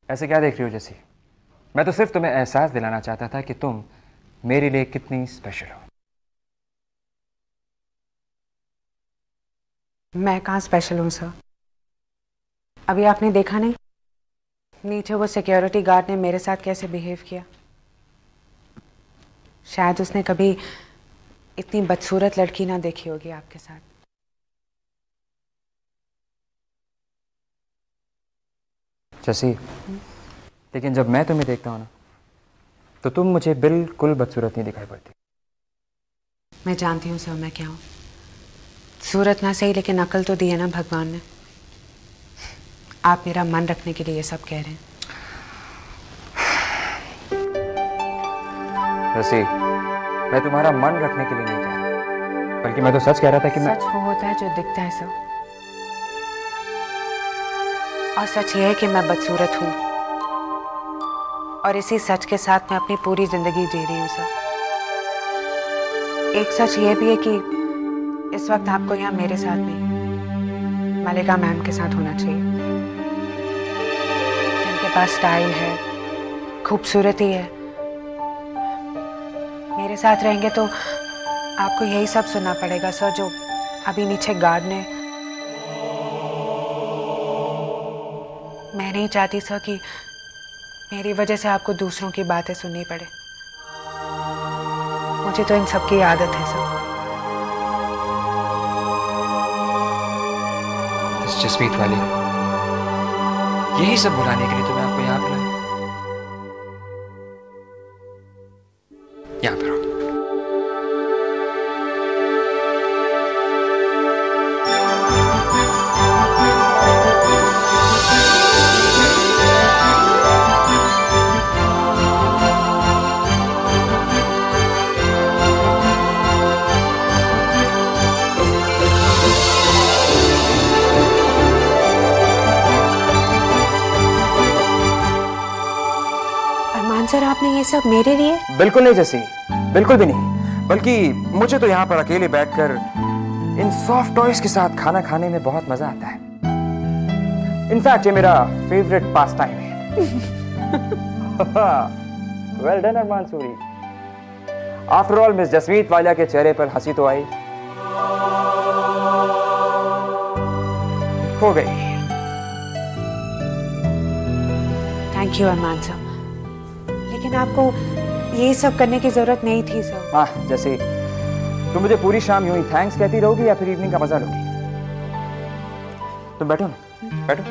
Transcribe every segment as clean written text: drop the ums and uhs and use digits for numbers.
ऐसे क्या देख रही हो जैसी? मैं तो सिर्फ तुम्हें एहसास दिलाना चाहता था कि तुम मेरे लिए कितनी स्पेशल हो। मैं कहाँ स्पेशल हूँ सर? अभी आपने देखा नहीं नीचे वो सिक्योरिटी गार्ड ने मेरे साथ कैसे बिहेव किया? शायद उसने कभी इतनी बदसूरत लड़की ना देखी होगी आपके साथ। जैसी, लेकिन जब मैं तुम्हें देखता हूं ना तो तुम मुझे बिल्कुल बदसूरत नहीं दिखाई पड़ती। मैं जानती हूँ सर मैं क्या हूँ। सूरत ना सही लेकिन अकल तो दी है ना भगवान ने। आप मेरा मन रखने के लिए ये सब कह रहे हैं। जैसी, मैं तुम्हारा मन रखने के लिए नहीं कह रहा, बल्कि मैं तो सच कह रहा था कि सच वो होता है जो दिखता है सर, और सच ये है कि मैं बदसूरत हूँ, और इसी सच के साथ मैं अपनी पूरी जिंदगी जी रही हूँ सर। एक सच ये भी है कि इस वक्त आपको यहाँ मेरे साथ नहीं मलिका मैम के साथ होना चाहिए। उनके पास स्टाइल है, खूबसूरती है। मेरे साथ रहेंगे तो आपको यही सब सुनना पड़ेगा सर जो अभी नीचे गार्ड ने। मैं नहीं चाहती सर कि मेरी वजह से आपको दूसरों की बातें सुननी पड़े। मुझे तो इन सब की आदत है सर। जसमीत वाली, यही सब बुलाने के लिए तो मैं आपको यहाँ बुलाया। यहाँ पर आओ। सर आपने ये सब मेरे लिए? बिल्कुल नहीं जैसी, बिल्कुल भी नहीं। बल्कि मुझे तो यहाँ पर अकेले बैठकर इन सॉफ्ट टॉयज के साथ खाना खाने में बहुत मजा आता है। इनफैक्ट ये मेरा फेवरेट पास टाइम है। Well done Armaan Suri. After all miss Jasmeet Walia के चेहरे पर हंसी तो आई, हो गई। थैंक यू अरमान सर, लेकिन आपको ये सब करने की जरूरत नहीं थी सर। हाँ जैसे तुम मुझे पूरी शाम यूं ही थैंक्स कहती रहोगी या फिर इवनिंग का मजा लोगी? तुम बैठो ना, बैठो।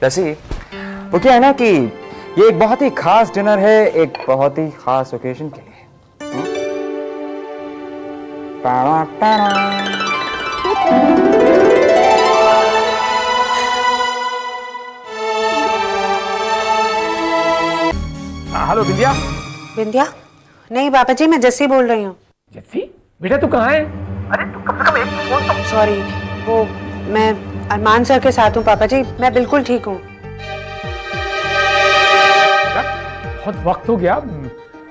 जैसे वो क्या है ना कि ये एक बहुत ही खास डिनर है, एक बहुत ही खास ओकेजन के लिए। हेलो बिंदिया। बिंदिया? नहीं पापा जी, मैं जस्सी बोल रही हूँ। जस्सी बेटा तू कहाँ है? अरे तू कम से कम एक फोन तो। सॉरी, वो मैं अरमान सर के साथ हूँ पापा जी, मैं बिल्कुल ठीक हूँ। बहुत वक्त हो गया,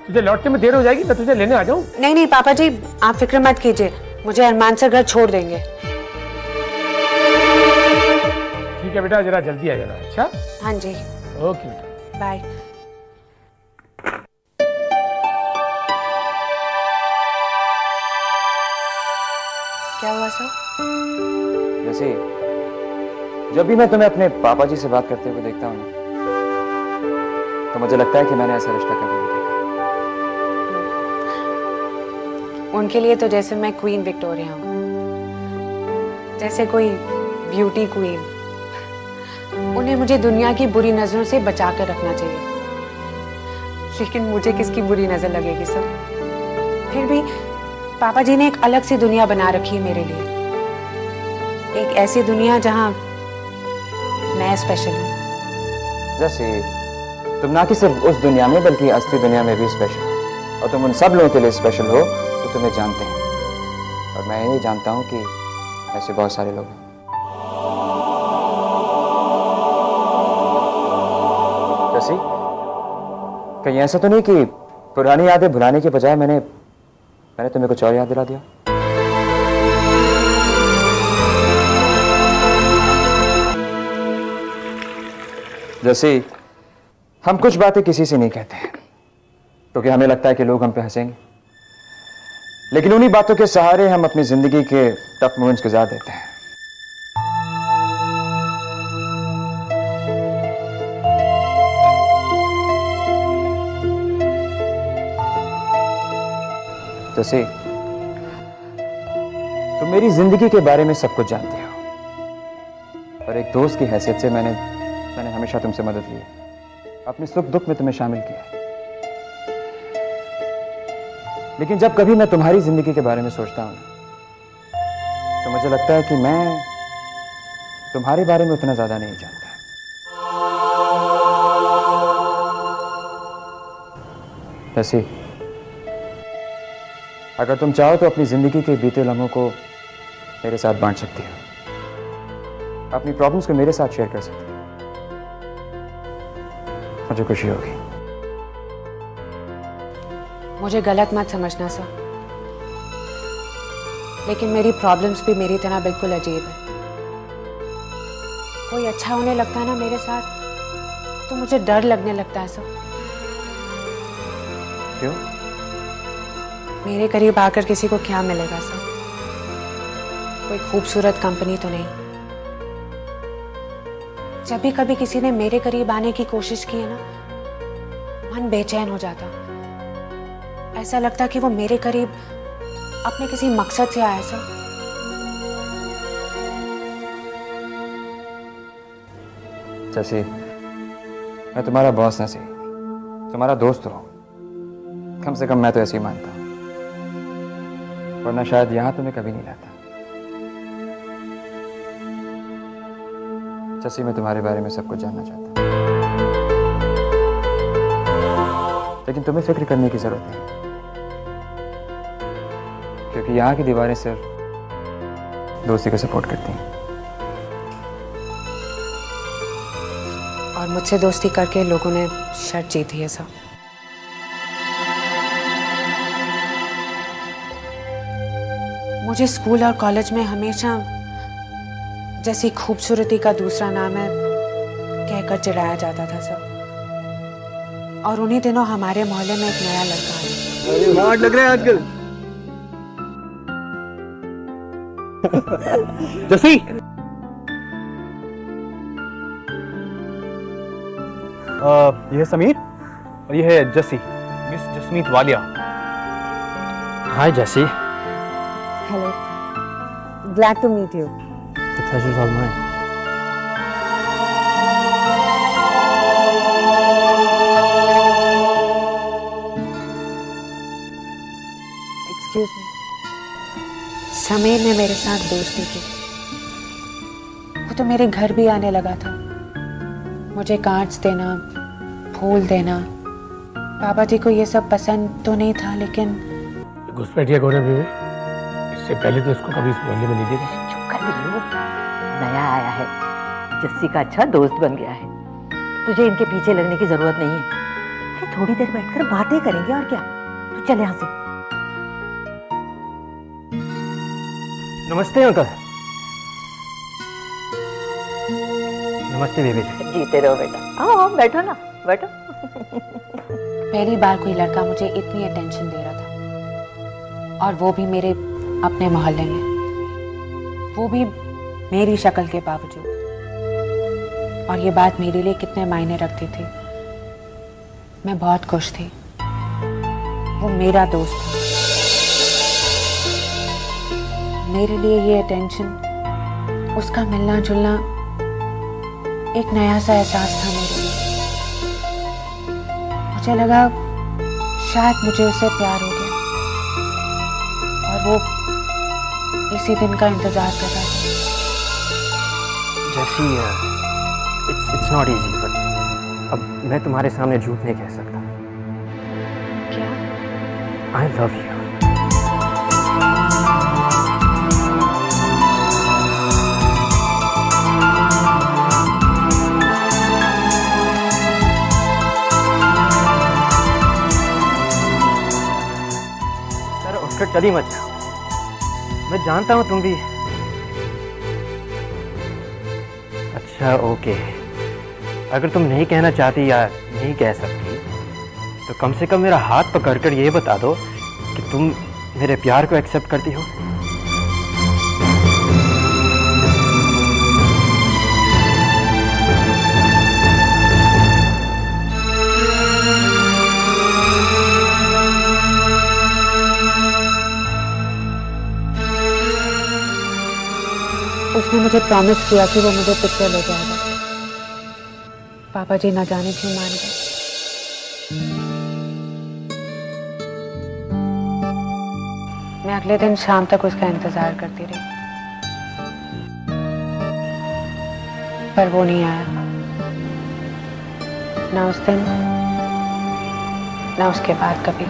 तुझे लौटने में देर हो जाएगी, मैं तुझे लेने आ जाऊँ? नहीं नहीं पापा जी, आप फिक्र मत कीजिए, मुझे अरमान सर घर छोड़ देंगे। ठीक है बेटा, जरा जल्दी आ जाना। अच्छा हाँ जी, ओके बेटा, बाय। क्या हुआ सर? जैसे जब भी मैं तुम्हें अपने पापा जी से बात करते हुए देखता हूँ तो मुझे लगता है कि मैंने ऐसा रिश्ता कभी नहीं देखा। उनके लिए तो जैसे मैं क्वीन विक्टोरिया हूँ, जैसे कोई ब्यूटी क्वीन। उन्हें मुझे दुनिया की बुरी नजरों से बचा कर रखना चाहिए, लेकिन मुझे किसकी बुरी नजर लगेगी सर? फिर भी पापा जी ने एक अलग सी दुनिया बना रखी है मेरे लिए, एक ऐसी दुनिया जहां मैं स्पेशल हूँ। जैसे तुम ना कि सिर्फ उस दुनिया में बल्कि असली दुनिया में भी स्पेशल हो, और तुम उन सब लोगों के लिए स्पेशल हो जो तुम्हें जानते हैं, और मैं ये जानता हूँ कि ऐसे बहुत सारे लोग हैं। जैसे कहीं ऐसा तो नहीं कि पुरानी यादें भुलाने के बजाय मैंने तुम्हें कुछ और याद दिला दिया? जैसे हम कुछ बातें किसी से नहीं कहते हैं क्योंकि हमें लगता है कि लोग हम पे हंसेंगे, लेकिन उन्हीं बातों के सहारे हम अपनी जिंदगी के टफ मोमेंट्स गुजार देते हैं। जैसे तुम मेरी जिंदगी के बारे में सब कुछ जानते हो और एक दोस्त की हैसियत से मैंने हमेशा तुमसे मदद ली है, अपने सुख दुख में तुम्हें शामिल किया है। लेकिन जब कभी मैं तुम्हारी जिंदगी के बारे में सोचता हूं तो मुझे लगता है कि मैं तुम्हारे बारे में उतना ज्यादा नहीं जानता। जैसे अगर तुम चाहो तो अपनी जिंदगी के बीते लम्हों को मेरे साथ बांट सकती हो, अपनी प्रॉब्लम्स को मेरे साथ शेयर कर सकती हो, मुझे खुशी होगी। मुझे गलत मत समझना सर, लेकिन मेरी प्रॉब्लम्स भी मेरी तरह बिल्कुल अजीब है। कोई अच्छा होने लगता है ना मेरे साथ तो मुझे डर लगने लगता है सर। क्यों? मेरे करीब आकर किसी को क्या मिलेगा सर? कोई खूबसूरत कंपनी तो नहीं। जब भी कभी किसी ने मेरे करीब आने की कोशिश की है ना, मन बेचैन हो जाता। ऐसा लगता कि वो मेरे करीब अपने किसी मकसद से आया सर। जैसे मैं तुम्हारा बॉस ना सही, तुम्हारा दोस्त हूं, कम से कम मैं तो ऐसे ही मानता हूं, वरना शायद यहां तुम्हें कभी नहीं लाता। जैसे मैं तुम्हारे बारे में सब कुछ जानना चाहता हूं, लेकिन तुम्हें फिक्र करने की जरूरत नहीं, क्योंकि यहां की दीवारें सिर्फ दोस्ती को सपोर्ट करती हैं। और मुझसे दोस्ती करके लोगों ने शर्त जीती है सर। मुझे स्कूल और कॉलेज में हमेशा जैसी खूबसूरती का दूसरा नाम है कहकर चिढ़ाया जाता था सर। और उन्हीं दिनों हमारे मोहल्ले में एक नया लड़का आया। अरे हार्ड लग रहा है आजकल। जसी, ये है समीर और ये है जसी, miss Jasmeet Walia. Hi Jassi. Hello, glad to meet you. The pleasure's all mine. Excuse me. Sameer ने मेरे साथ दोस्ती की। वो तो मेरे घर भी आने लगा था, मुझे कार्ड्स देना, फूल देना। बाबा जी को ये सब पसंद तो नहीं था, लेकिन घुसपैठिया कौन है बीवी? इससे पहले तो इसको कभी इस मोहल्ले में नहीं देखा। चुप कर बिल्लू, नया आया है, जस्सी का अच्छा दोस्त बन गया है। तुझे इनके पीछे लगने की जरूरत नहीं है। थोड़ी देर बैठकर बातें करेंगे और क्या। तू चल यहाँ से। नमस्ते अंकल। नमस्ते बेबी जी। जीते रहो बेटा। आओ आओ, बैठो ना, बैठो। पहली बार कोई लड़का मुझे इतनी अटेंशन दे रहा था, और वो भी मेरे अपने मोहल्ले में, वो भी मेरी शक्ल के बावजूद। और ये बात मेरे लिए कितने मायने रखती थी। मैं बहुत खुश थी। वो मेरा दोस्त था। मेरे लिए ये अटेंशन, उसका मिलना जुलना एक नया सा एहसास था मेरे लिए। मुझे लगा शायद मुझे उससे प्यार हो गया, और वो इसी दिन का इंतजार कर रहा था। जैसी इट्स नॉट इजी, बट अब मैं तुम्हारे सामने झूठ नहीं कह सकता। क्या? I love you. सर उसका चली मत जाओ, मैं जानता हूँ तुम भी। अच्छा ओके, अगर तुम नहीं कहना चाहती या नहीं कह सकती तो कम से कम मेरा हाथ पकड़कर ये बता दो कि तुम मेरे प्यार को एक्सेप्ट करती हो। उसने मुझे प्रॉमिस किया कि वो मुझे पिक्चर ले जाएगा। पापा जी ना जाने क्यों मान गए। मैं अगले दिन शाम तक उसका इंतजार करती रही, पर वो नहीं आया। ना उस दिन, ना उसके बाद कभी।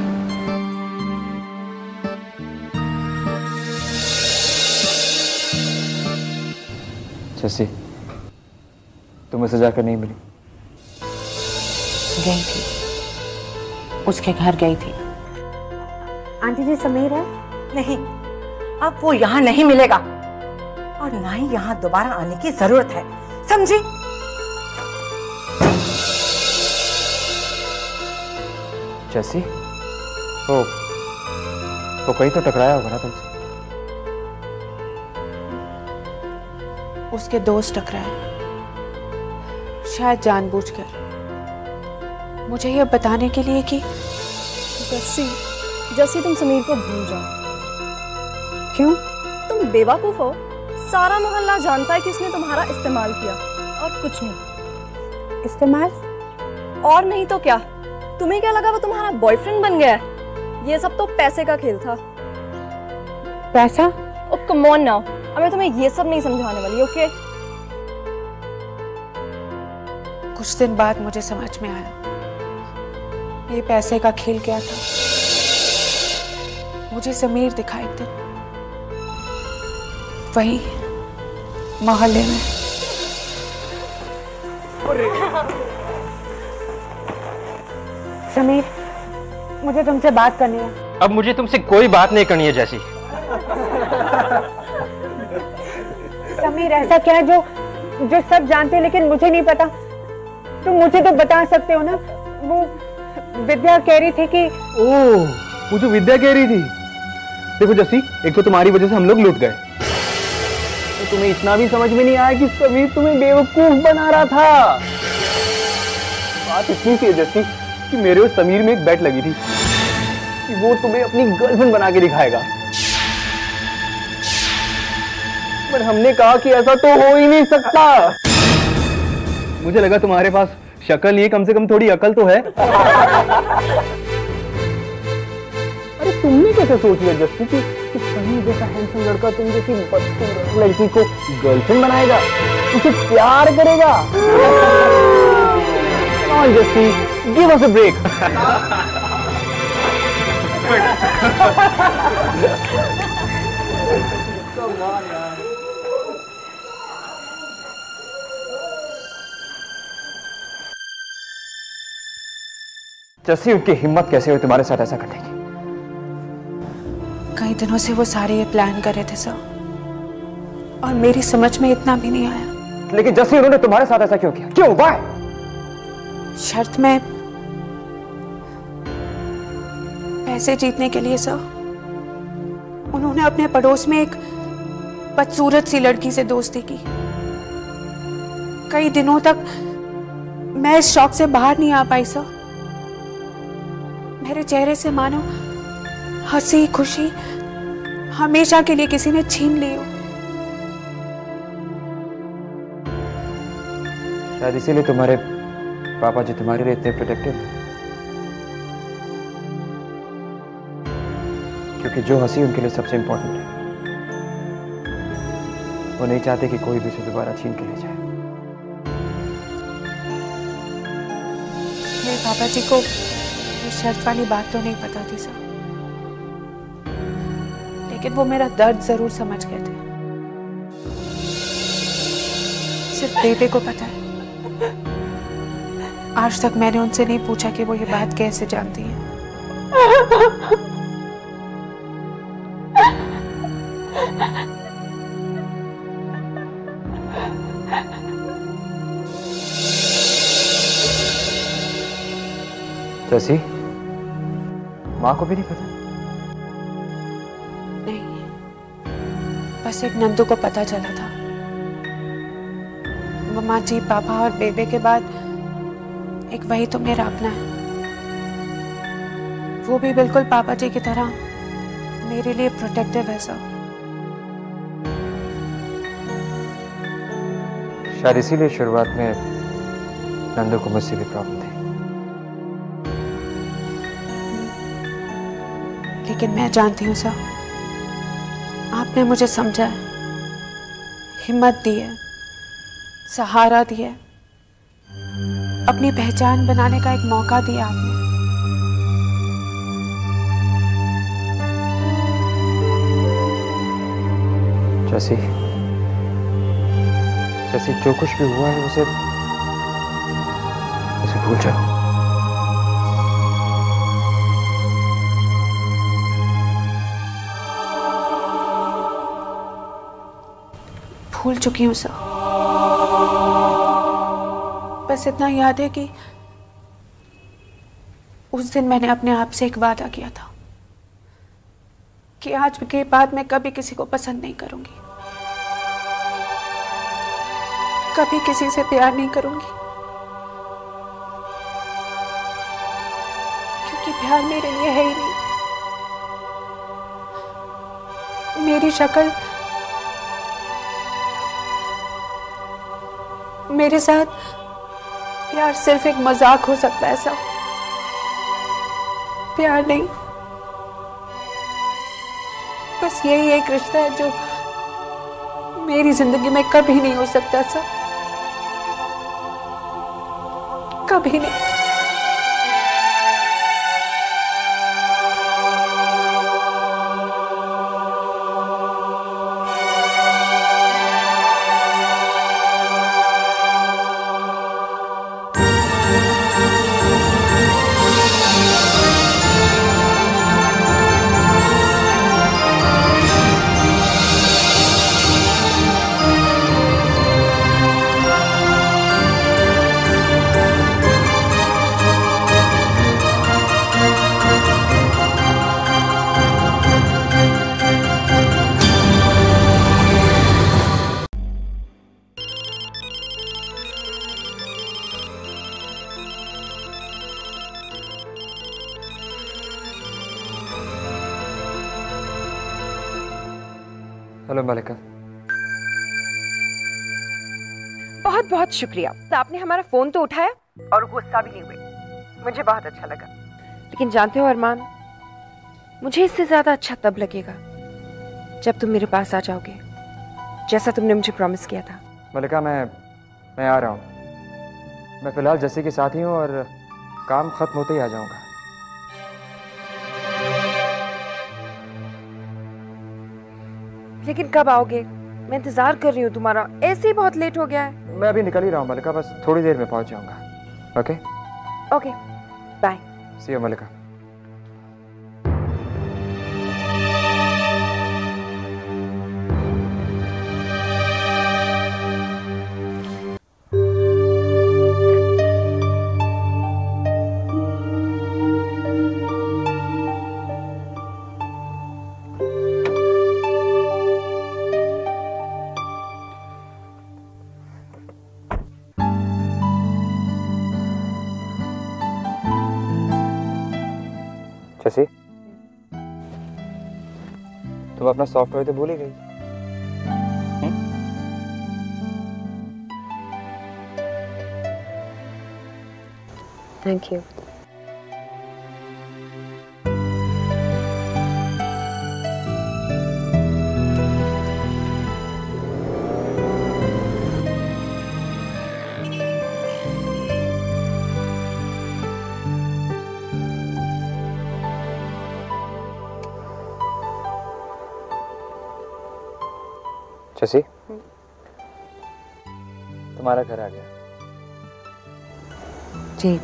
जैसी तुम उसे जाकर नहीं मिली? गई थी, उसके घर गई थी। आंटी जी, समीर है? नहीं, अब वो यहाँ नहीं मिलेगा और ना ही यहाँ दोबारा आने की जरूरत है, समझी? जैसी वो कहीं तो टकराया होगा ना तुमसे? उसके दोस्त टकराए, शायद जानबूझकर, मुझे ये बताने के लिए कि जैसी तुम समीर को भूल जाओ। क्यों? तुम बेवकूफ हो। सारा मोहल्ला जानता है कि उसने तुम्हारा इस्तेमाल किया और कुछ नहीं। इस्तेमाल? और नहीं तो क्या, तुम्हें क्या लगा वो तुम्हारा बॉयफ्रेंड बन गया है? ये सब तो पैसे का खेल था। पैसा? ओ कम ऑन नाउ, अब मैं तुम्हें ये सब नहीं समझाने वाली, ओके? कुछ दिन बाद मुझे समझ में आया ये पैसे का खेल क्या था। मुझे समीर दिखा एक दिन, वही मोहल्ले में। समीर, मुझे तुमसे बात करनी है। अब मुझे तुमसे कोई बात नहीं करनी है जैसी। समीर, ऐसा क्या है जो सब जानते हैं लेकिन मुझे नहीं पता? तुम मुझे तो बता सकते हो ना। वो विद्या कह रही थी कि ओह, वो जो विद्या कह रही थी। देखो जस्सी, एक तो तुम्हारी वजह से हम लोग लूट गए, तो तुम्हें इतना भी समझ में नहीं आया कि समीर तुम्हें बेवकूफ बना रहा था। बात इतनी सी है जस्सी कि मेरे और समीर में एक बेट लगी थी कि वो तुम्हें अपनी गर्लफ्रेंड बना के दिखाएगा, पर हमने कहा कि ऐसा तो हो ही नहीं सकता। मुझे लगा तुम्हारे पास शक्ल नहीं है, कम से कम थोड़ी अकल तो है। अरे तुमने कैसे सोच लिया जस्सी कि समीर जैसा हैंडसम लड़का तुम जैसी बदसूरत लड़की को गर्लफ्रेंड बनाएगा, उसे प्यार करेगा? Come on, Jassi, give us a break. जैसी उनकी हिम्मत कैसे हुई तुम्हारे साथ ऐसा करने की? कई दिनों से वो सारे ये प्लान कर रहे थे सर, और मेरी समझ में इतना भी नहीं आया। लेकिन जैसे उन्होंने तुम्हारे साथ ऐसा क्यों किया? क्यों? वाह? शर्त में पैसे जीतने के लिए सर, उन्होंने अपने पड़ोस में एक बदसूरत सी लड़की से दोस्ती की। कई दिनों तक मैं इस शौक से बाहर नहीं आ पाई सर। मेरे चेहरे से मानो हंसी खुशी हमेशा के लिए किसी ने छीन ली हो। शायद इसीलिए तुम्हारे पापा जी तुम्हारे लिए इतने प्रोटेक्टिव हैं, क्योंकि जो हंसी उनके लिए सबसे इंपॉर्टेंट है, वो नहीं चाहते कि कोई भी उसे दोबारा छीन के ले जाए। मेरे पापा जी को ये शर्त वाली बात तो नहीं पता थी सर, लेकिन वो मेरा दर्द जरूर समझ गए थे। सिर्फ बेबे को पता है। आज तक मैंने उनसे नहीं पूछा कि वो ये बात कैसे जानती है। जैसी माँ को भी नहीं पता? नहीं, बस एक नंदू को पता चला था। मम्मा जी, पापा और बेबे के बाद एक वही तो मेरा अपना है। वो भी बिल्कुल पापा जी की तरह मेरे लिए प्रोटेक्टिव है सब। शायद इसीलिए शुरुआत में नंदू को मुझसे भी प्रॉब्लम थी। लेकिन मैं जानती हूँ सर, आपने मुझे समझा है, हिम्मत दी है, सहारा दिया है, अपनी पहचान बनाने का एक मौका दिया आपने। जैसी जैसी जो कुछ भी हुआ है उसे भूल जाओ। भूल चुकी हूँ सर। बस इतना याद है कि उस दिन मैंने अपने आप से एक वादा किया था कि आज के बाद मैं कभी किसी को पसंद नहीं करूंगी, कभी किसी से प्यार नहीं करूंगी, क्योंकि प्यार मेरे लिए है ही नहीं। मेरी शक्ल, मेरे साथ प्यार सिर्फ एक मजाक हो सकता है सब, प्यार नहीं। बस यही एक रिश्ता है जो मेरी जिंदगी में कभी नहीं हो सकता सब, कभी नहीं। हेलो मलिका। बहुत बहुत शुक्रिया, तो आपने हमारा फोन तो उठाया और गुस्सा भी नहीं हुए, मुझे बहुत अच्छा लगा। लेकिन जानते हो अरमान, मुझे इससे ज्यादा अच्छा तब लगेगा जब तुम मेरे पास आ जाओगे, जैसा तुमने मुझे प्रॉमिस किया था। मलिका, मैं आ रहा हूँ। मैं फिलहाल जैसी के साथ ही हूँ और काम खत्म होते ही आ जाऊंगा। लेकिन कब आओगे? मैं इंतजार कर रही हूँ तुम्हारा, ऐसे ही बहुत लेट हो गया है। मैं अभी निकल ही रहा हूँ मलिका, बस थोड़ी देर में पहुंच जाऊंगा। Okay okay, bye. See you Malika. Jassi, तुम अपना सॉफ्टवेयर तो भूल ही गई। Thank you. जैसी, तुम्हारा घर आ गया। जी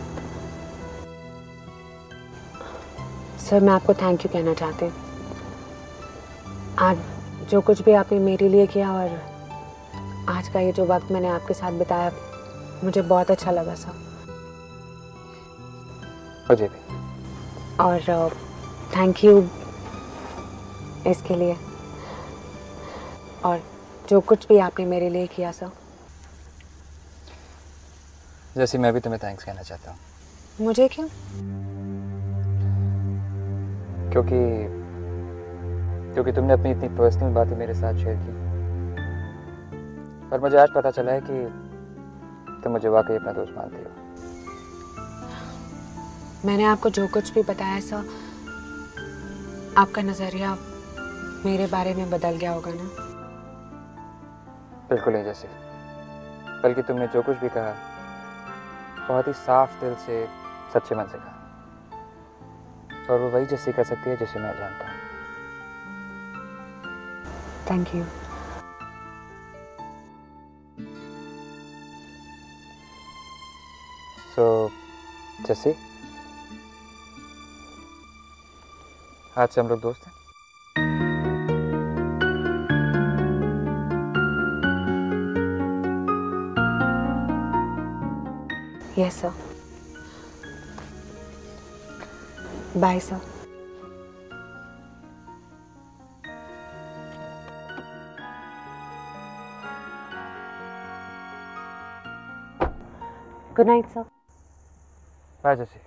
सर, मैं आपको थैंक यू कहना चाहती हूँ। आज जो कुछ भी आपने मेरे लिए किया और आज का ये जो वक्त मैंने आपके साथ बिताया, मुझे बहुत अच्छा लगा सर। मुझे भी। और थैंक यू इसके लिए, और जो कुछ भी आपने मेरे लिए किया सर। जैसे मैं भी तुम्हें थैंक्स कहना चाहता हूँ। मुझे क्यों? क्योंकि तुमने अपनी इतनी पर्सनल बातें मेरे साथ शेयर की, और मुझे आज पता चला है कि तुम मुझे वाकई अपना दोस्त मानती हो। मैंने आपको जो कुछ भी बताया सर, आपका नजरिया मेरे बारे में बदल गया होगा ना? बिल्कुल नहीं जैसे, बल्कि तुमने जो कुछ भी कहा बहुत ही साफ दिल से, सच्चे मन से कहा, और वो वही जैसी कर सकती है जिसे मैं जानता हूँ। Thank you. सो जैसे आज से हम लोग दोस्त हैं। Yes sir. Bye sir. Good night sir. Bye जैसे।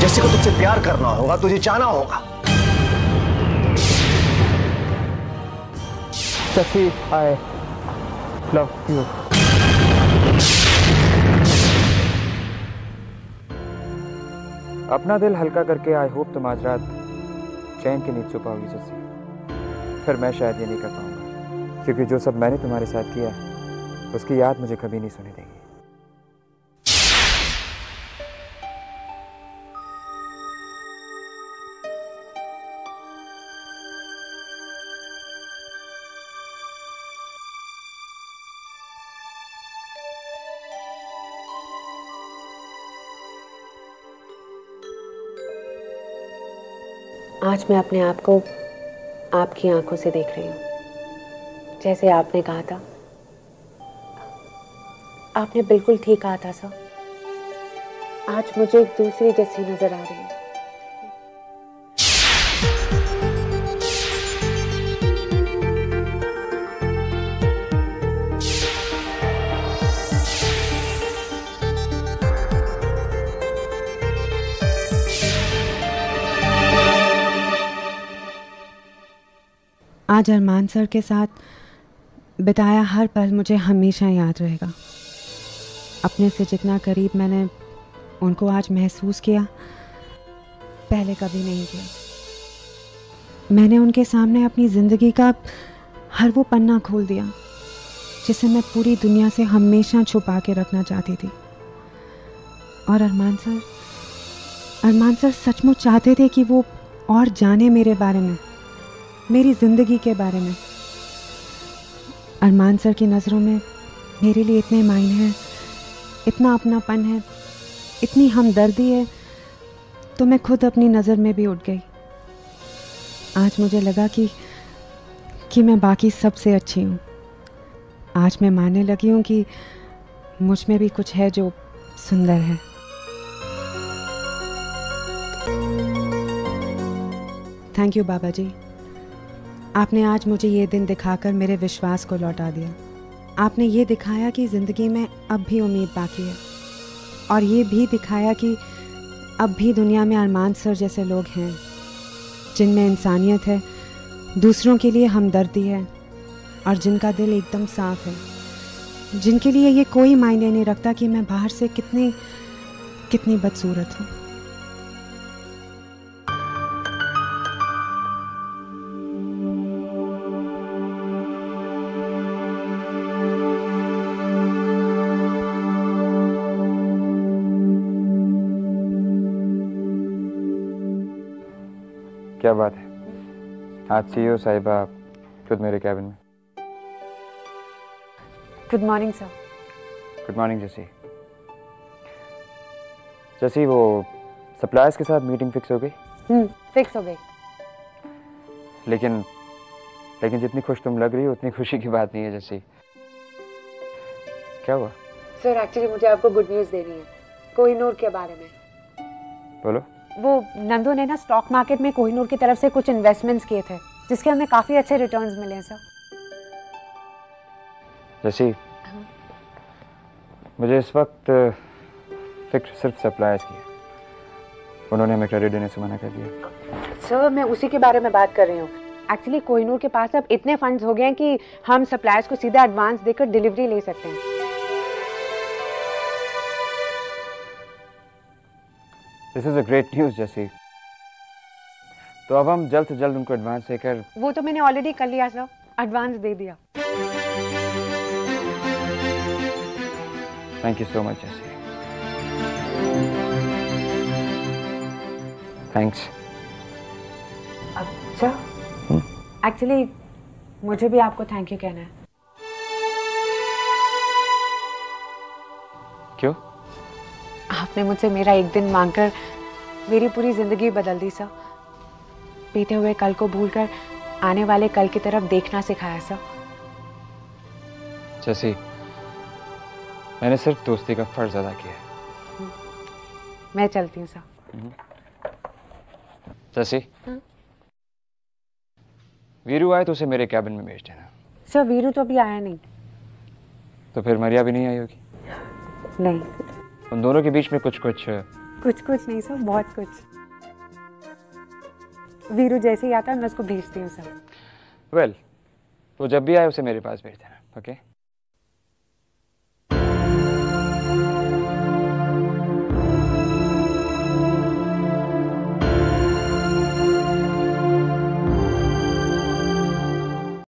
जैसे को तुझसे प्यार करना होगा, तुझे चाहना होगा। जैसी, आई लव यू। अपना दिल हल्का करके आई होप तुम आज रात चैन की नींद सो पाओगी जैसे। फिर मैं शायद ये नहीं कर पाऊंगा, क्योंकि जो सब मैंने तुम्हारे साथ किया उसकी याद मुझे कभी नहीं सुनी देगी। आज मैं अपने आप को आपकी आंखों से देख रही हूँ। जैसे आपने कहा था, आपने बिल्कुल ठीक कहा था सर। आज मुझे एक दूसरी जैसी नजर आ रही है। आज अरमान सर के साथ बिताया हर पल मुझे हमेशा याद रहेगा। अपने से जितना करीब मैंने उनको आज महसूस किया, पहले कभी नहीं किया। मैंने उनके सामने अपनी ज़िंदगी का हर वो पन्ना खोल दिया जिसे मैं पूरी दुनिया से हमेशा छुपा के रखना चाहती थी। और अरमान सर सचमुच चाहते थे कि वो और जाने मेरे बारे में, मेरी ज़िंदगी के बारे में। अरमान सर की नज़रों में मेरे लिए इतने मायने हैं, इतना अपनापन है, इतनी हमदर्दी है, तो मैं खुद अपनी नज़र में भी उठ गई। आज मुझे लगा कि मैं बाकी सबसे अच्छी हूँ। आज मैं मानने लगी हूँ कि मुझ में भी कुछ है जो सुंदर है। थैंक यू बाबा जी। आपने आज मुझे ये दिन दिखाकर मेरे विश्वास को लौटा दिया। आपने ये दिखाया कि ज़िंदगी में अब भी उम्मीद बाकी है, और ये भी दिखाया कि अब भी दुनिया में अरमान सर जैसे लोग हैं जिनमें इंसानियत है, दूसरों के लिए हमदर्दी है, और जिनका दिल एकदम साफ है, जिनके लिए ये कोई मायने नहीं रखता कि मैं बाहर से कितनी बदसूरत हूँ। क्या बात है, आज सीईओ साहिबा खुद मेरे कैबिन में। Good morning sir. Good morning जैसी, वो सप्लायर्स के साथ मीटिंग फिक्स हो गई? फिक्स हो गई। लेकिन लेकिन जितनी खुश तुम लग रही हो उतनी खुशी की बात नहीं है जैसी। क्या हुआ? सर एक्चुअली मुझे आपको गुड न्यूज़ देनी है कोहिनूर के बारे में। बोलो। वो नंदू ने ना स्टॉक मार्केट में कोहिनूर की तरफ से कुछ इन्वेस्टमेंट्स किए थे जिसके हमें काफी अच्छे रिटर्न्स मिले हैं सर। जैसी मुझे इस वक्त फिक्र सिर्फ सप्लायर्स की है। उन्होंने हमें क्रेडिट देने से मना कर दिया। सर मैं उसी के बारे में बात कर रही हूँ। एक्चुअली कोहिनूर के पास अब इतने फंड्स हो गए हैं कि हम सप्लायर्स को सीधा एडवांस देकर डिलीवरी ले सकते हैं। This is a great news जैसी। तो अब हम जल्द से जल्द उनको एडवांस देकर। वो तो मैंने ऑलरेडी कर लिया सर, एडवांस दे दिया। थैंक यू सो मच जैसी। थैंक्स। अच्छा एक्चुअली मुझे भी आपको थैंक यू कहना है। क्यों? आपने मुझसे मेरा एक दिन मांगकर मेरी पूरी जिंदगी बदल दी सर। बीते हुए कल को भूलकर आने वाले कल की तरफ देखना सिखाया सर। जैसी मैंने सिर्फ दोस्ती का फर्ज अदा किया है। मैं चलती हूँ सर। जैसी वीरू आए तो उसे मेरे कैबिन में भेज देना। सर वीरू तो अभी आया नहीं। तो फिर मरिया भी नहीं आई होगी? नहीं। उन दोनों के बीच में कुछ नहीं सर, बहुत कुछ। वीरू जैसे ही आता है मैं उसको भेजती हूँ सर। वेल, तो जब भी आए उसे मेरे पास भेज देना। ओके?